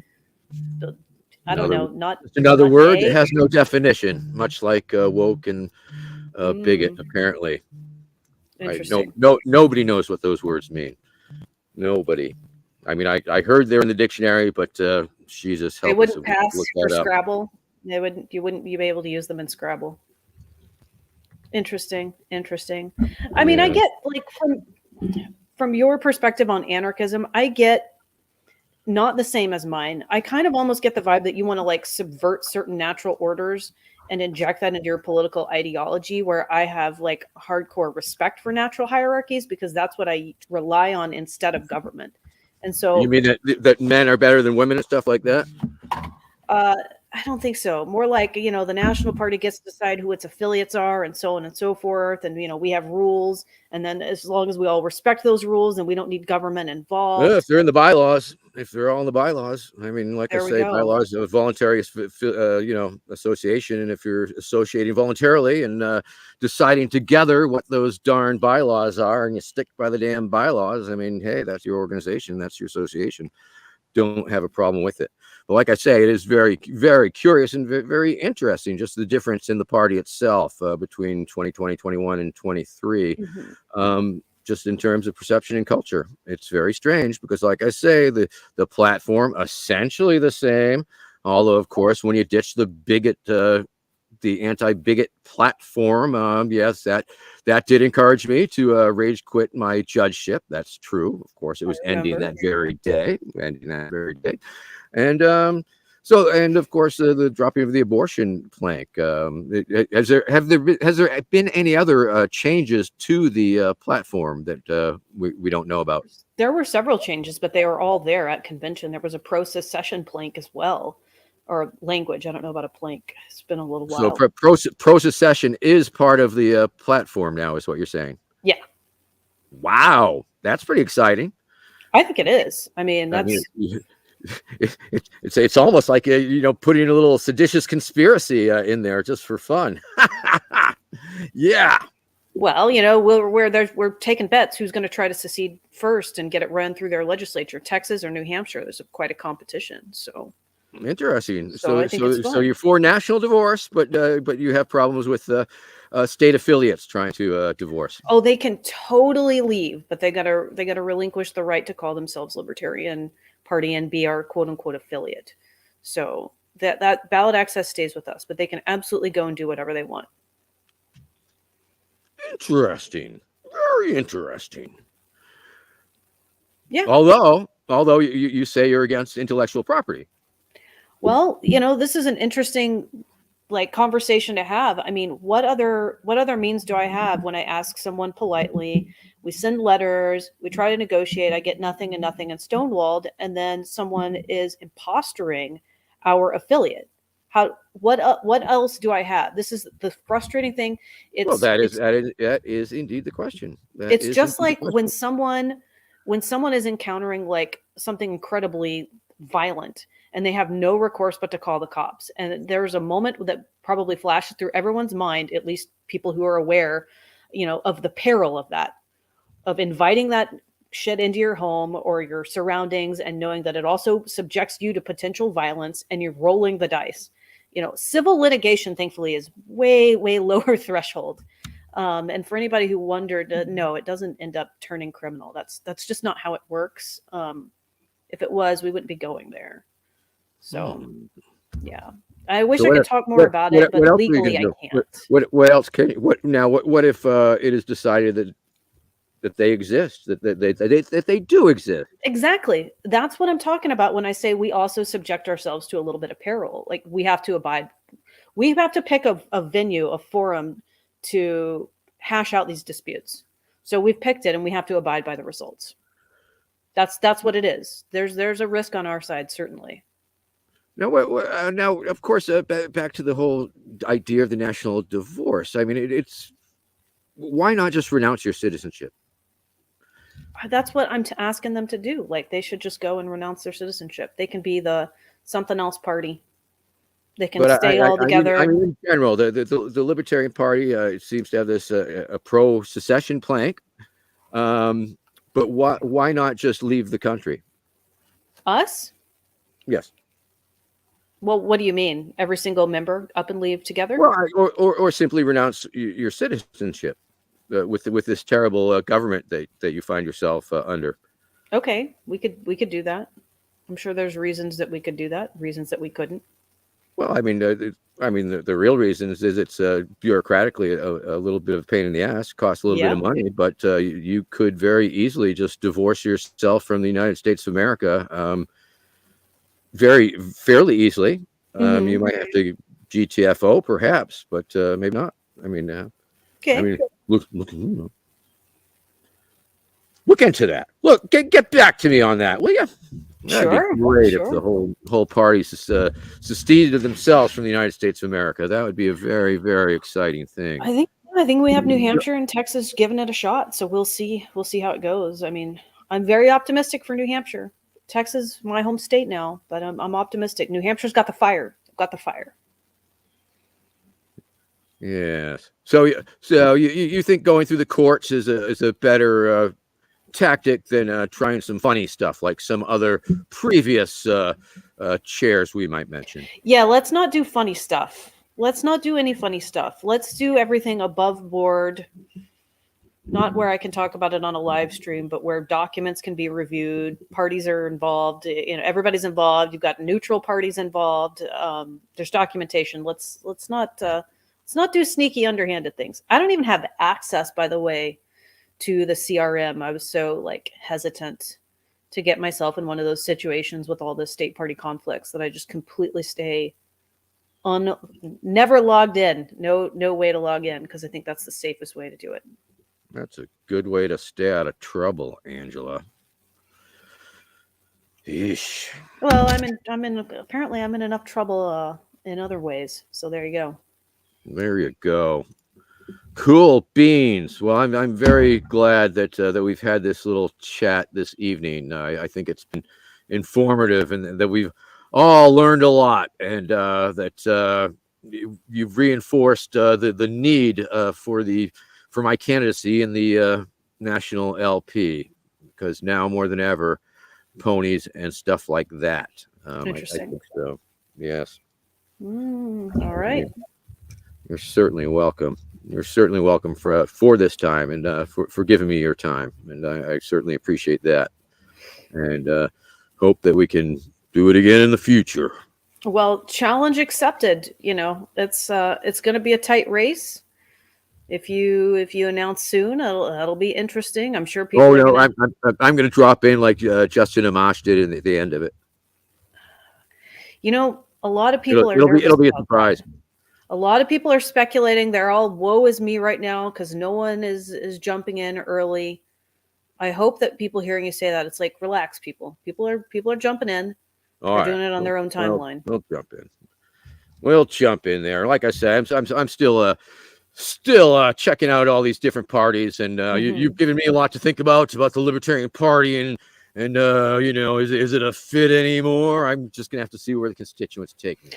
I don't know, not Just another not word that A? has no definition, much like woke and bigot. Apparently, Interesting. nobody knows what those words mean. Nobody. I mean, I heard they're in the dictionary, but Jesus They help us if wouldn't we pass look for that up. Scrabble. You wouldn't be able to use them in Scrabble. Interesting. I mean, I Yeah. get like from your perspective on anarchism, I get not the same as mine. I kind of almost get the vibe that you want to like subvert certain natural orders and inject that into your political ideology, where I have like hardcore respect for natural hierarchies because that's what I rely on instead of government. And You so mean that men are better than women and stuff like that? I don't think so. More like, the National Party gets to decide who its affiliates are and so on and so forth. And, we have rules. And then as long as we all respect those rules and we don't need government involved. If they're in the bylaws, if they're all in the bylaws, I mean, like I There we say, go. bylaws of voluntary, association. And if you're associating voluntarily and deciding together what those darn bylaws are, and you stick by the damn bylaws, I mean, hey, that's your organization, that's your association. Don't have a problem with it. But like I say, it is very, very curious and very interesting, just the difference in the party itself between 2020, 21, and 23. Just in terms of perception and culture. It's very strange because, like I say, the platform essentially the same. Although, of course, when you ditch the bigot, the anti-bigot platform, yes, that did encourage me to rage quit my judgeship. That's true. Of course, it was ending that very day. And so, and of course, the dropping of the abortion plank. Has there been any other changes to the platform that we don't know about? There were several changes, but they were all there at convention. There was a pro-secession plank as well, or language. I don't know about a plank. It's been a little while. So pro-secession is part of the platform now, is what you're saying? Yeah. Wow, that's pretty exciting. I think it is. I mean, that's. It's almost like putting a little seditious conspiracy in there just for fun. Yeah. Well, we're taking bets who's going to try to secede first and get it run through their legislature, Texas or New Hampshire. There's quite a competition. So interesting. So you're for national divorce, but you have problems with state affiliates trying to divorce. Oh, they can totally leave, but they gotta relinquish the right to call themselves Libertarian Party and be our quote unquote affiliate. So that ballot access stays with us, but they can absolutely go and do whatever they want. Interesting. Very interesting. Yeah. Although you say you're against intellectual property. Well, this is an interesting conversation to have. I mean, what other means do I have when I ask someone politely? We send letters, we try to negotiate, I get nothing and stonewalled, and then someone is impostoring our affiliate. What else do I have? This is the frustrating thing. That is indeed the question. It's just like when someone is encountering something incredibly violent and they have no recourse but to call the cops. And there's a moment that probably flashes through everyone's mind, at least people who are aware, of the peril of that, of inviting that shit into your home or your surroundings and knowing that it also subjects you to potential violence and you're rolling the dice. Civil litigation, thankfully, is way, way lower threshold. And for anybody who wondered, no, it doesn't end up turning criminal. That's just not how it works. If it was, we wouldn't be going there. So, yeah, I wish I could talk more about it, but legally I can't. What else can you? What if it is decided that they exist, that they do exist? Exactly. That's what I'm talking about when I say we also subject ourselves to a little bit of peril. Like we have to pick a venue, a forum to hash out these disputes. So we've picked it and we have to abide by the results. That's what it is. There's a risk on our side, certainly. Now, of course, back to the whole idea of the national divorce. I mean, it's why not just renounce your citizenship? That's what I'm asking them to do. They should just go and renounce their citizenship. They can be the something else party. They can stay all together. I mean, in general, the Libertarian Party seems to have this a pro-secession plank. But why not just leave the country? Us? Yes. Well, what do you mean? Every single member up and leave together? Well, or simply renounce your citizenship with this terrible government that you find yourself under. Okay, we could do that. I'm sure there's reasons that we could do that, reasons that we couldn't. Well, the real reason is it's bureaucratically a little bit of a pain in the ass, costs a little bit Yeah. of money, but you could very easily just divorce yourself from the United States of America, fairly easily. Mhm. You might have to GTFO perhaps, but maybe not. Okay. Look into that. Look, get back to me on that, will you? That'd Sure, be great if sure. the whole party seceded themselves from the United States of America. That would be a very, very exciting thing. I think we have New Hampshire and Texas giving it a shot, so we'll see how it goes. I mean, I'm very optimistic for New Hampshire. Texas, my home state now, but I'm optimistic. New Hampshire's got the fire. Got the fire. Yes. So you think going through the courts is a better tactic than trying some funny stuff like some other previous chairs we might mention? Yeah, let's not do funny stuff. Let's not do any funny stuff. Let's do everything above board. Not where I can talk about it on a live stream, but where documents can be reviewed, parties are involved, everybody's involved. You've got neutral parties involved. There's documentation. Let's not do sneaky, underhanded things. I don't even have access, by the way, to the CRM. I was so hesitant to get myself in one of those situations with all the state party conflicts that I just completely stay never logged in. No way to log in, because I think that's the safest way to do it. That's a good way to stay out of trouble, Angela. Eesh. Well, apparently I'm in enough trouble in other ways. So there you go. There you go. Cool beans. Well, I'm very glad that we've had this little chat this evening. I think it's been informative, and that we've all learned a lot, and that you've reinforced the need for my candidacy in the national LP, because now more than ever, ponies and stuff like that. Interesting. I think so. Yes. All right. You're certainly welcome. You're certainly welcome for this time, and for giving me your time, and I certainly appreciate that, and hope that we can do it again in the future. Well, challenge accepted. It's going to be a tight race. If you announce soon, it'll be interesting. I'm sure people. Oh no, I'm going to drop in like Justin Amash did in the end of it. A lot of people it'll be a surprise. A lot of people are speculating. They're all woe is me right now because no one is jumping in early. I hope that people hearing you say that, it's like, relax, people. People are jumping in. They're doing it on their own timeline. We'll jump in. We'll jump in there. Like I said, I'm still checking out all these different parties, and you've given me a lot to think about the Libertarian Party, and is it a fit anymore? I'm just gonna have to see where the constituents take me.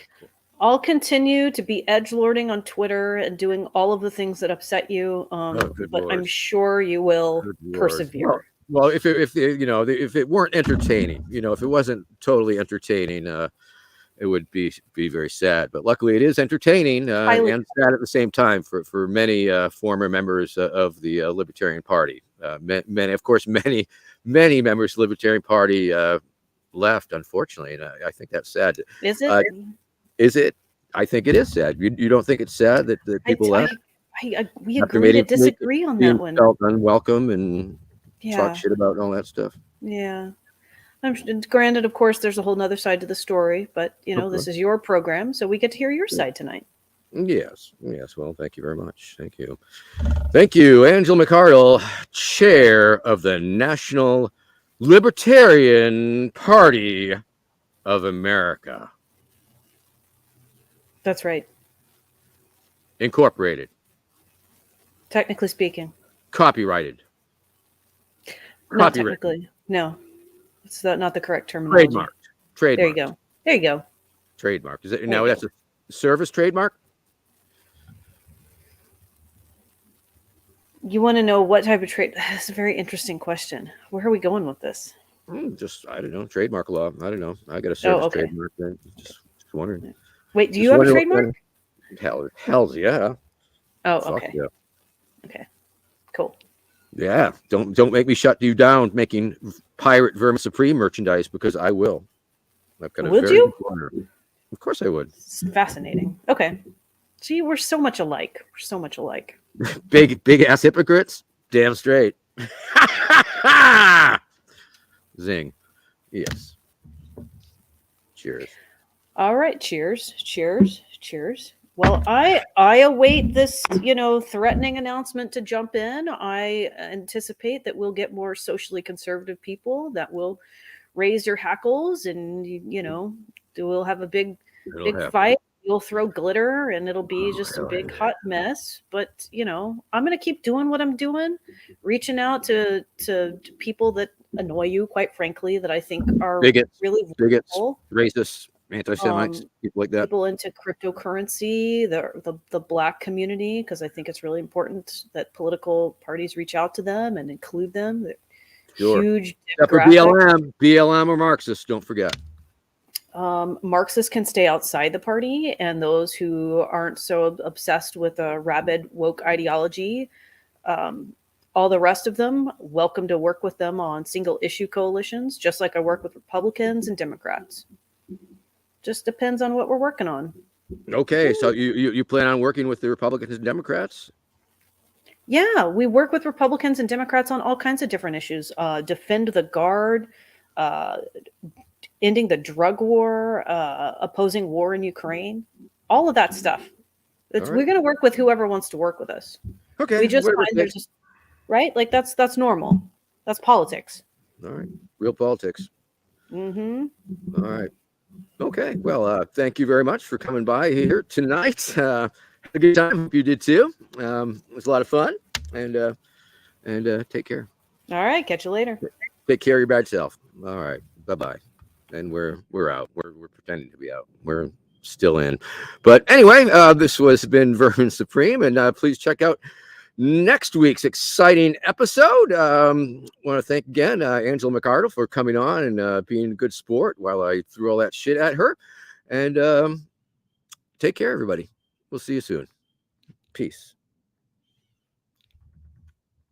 I'll continue to be edgelording on Twitter and doing all of the things that upset you, but I'm sure you will persevere. Well, if it weren't entertaining, if it wasn't totally entertaining, it would be very sad. But luckily, it is entertaining and sad at the same time for many former members of the Libertarian Party. Many members of the Libertarian Party left, unfortunately, and I think that's sad. Is it? Is it? I think it is sad. You don't think it's sad that people left? We agree to disagree on that one. Felt unwelcome and talk shit about and all that stuff. Yeah. Granted, of course, there's a whole nother side to the story, but this is your program, so we get to hear your side tonight. Yes. Well, thank you very much. Thank you, Angela McArdle, chair of the National Libertarian Party of America. That's right. Incorporated. Technically speaking. Copyrighted. Not technically. No. It's not the correct terminology. Trademark. There you go. Trademark. Is it now? That's a service trademark. You want to know what type of trade? That's a very interesting question. Where are we going with this? I don't know. Trademark law. I don't know. I got a service trademark. Just wondering. Wait, do Just you have a wondering what trademark? kind of- Hell's yeah. Oh, Fuck okay. yeah. Okay. Cool. Yeah. Don't make me shut you down making pirate Vermin Supreme merchandise, because I will. I've got a Would very you? good corner. Of course I would. It's fascinating. Okay. See, we're so much alike. We're so much alike. Big ass hypocrites. Damn straight. Zing. Yes. Cheers. All right. Cheers. Cheers. Cheers. Well, I await this, threatening announcement to jump in. I anticipate that we'll get more socially conservative people that will raise your hackles, and we'll have a big happen. fight. You'll throw glitter, and it'll be just a big hot mess. But I'm gonna keep doing what I'm doing, reaching out to people that annoy you, quite frankly, that I think are Bigots, really vulnerable. racists, anti-Semites, people like that. People into cryptocurrency, the black community, because I think it's really important that political parties reach out to them and include them. Sure. Huge Except for demographic. BLM or Marxists, don't forget. Marxists can stay outside the party, and those who aren't so obsessed with a rabid woke ideology, all the rest of them, welcome to work with them on single issue coalitions, just like I work with Republicans and Democrats. Just depends on what we're working on. Okay, so you plan on working with the Republicans and Democrats? Yeah, we work with Republicans and Democrats on all kinds of different issues. Defend the guard, ending the drug war, opposing war in Ukraine, all of that stuff. All right. We're going to work with whoever wants to work with us. Okay. We just whatever find there's just right, like that's normal. That's politics. All right, real politics. Mm-hmm. All right. Okay. Well, thank you very much for coming by here tonight. Had a good time. Hope you did too. It was a lot of fun. And take care. All right. Catch you later. Take care of your bad self. All right. Bye-bye. And we're out. We're pretending to be out. We're still in. But anyway, this has been Vermin Supreme, and please check out next week's exciting episode. Want to thank again Angela McArdle for coming on and being a good sport while I threw all that shit at her. And take care, everybody. We'll see you soon. Peace.